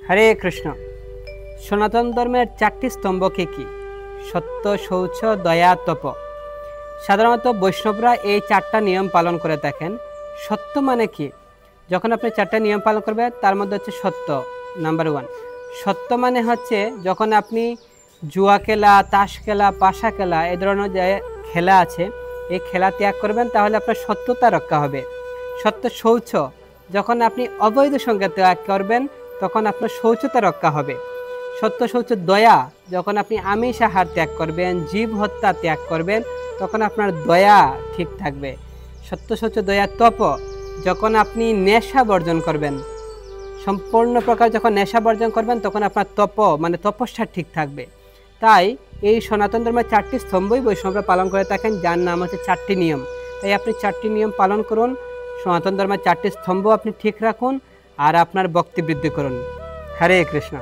হরে কৃষ্ণ। সনাতন ধর্মের চারটি স্তম্ভ কি কি? সত্য, শৌচ, দয়া, তপ। সাধারণত বৈষ্ণবরা এই চারটা নিয়ম পালন করে থাকেন। সত্য মানে কি? যখন আপনি চারটা নিয়ম পালন করবেন তার মধ্যে হচ্ছে সত্য নাম্বার 1। সত্য মানে হচ্ছে যখন আপনি জুয়া খেলা, তাস খেলা, পাশা খেলা এই ধরনের যে খেলা আছে এই খেলা ত্যাগ করবেন, তাহলে আপনার সত্যতা রক্ষা হবে। সত্য। শৌচ, যখন আপনি অবৈধ সঙ্গে ত্যাগ করবেন তখন আপনার শৌচতা রক্ষা হবে। সত্য শৌচ। দয়া, যখন আপনি আমিষ আহার ত্যাগ করবেন, জীব হত্যা ত্যাগ করবেন তখন আপনার দয়া ঠিক থাকবে। সত্য শৌচ দয়া। তপ, যখন আপনি নেশা বর্জন করবেন, সম্পূর্ণ প্রকার যখন নেশা বর্জন করবেন তখন আপনার তপ মানে তপস্যা ঠিক থাকবে। তাই এই সনাতন ধর্মের চারটি স্তম্ভই বৈষ্ণবরা পালন করে থাকেন, যার নাম হচ্ছে চারটি নিয়ম। তাই আপনি চারটি নিয়ম পালন করুন, সনাতন ধর্মের চারটি স্তম্ভ আপনি ঠিক রাখুন আর আপনার ভক্তি বৃদ্ধি করুন। হরে কৃষ্ণ।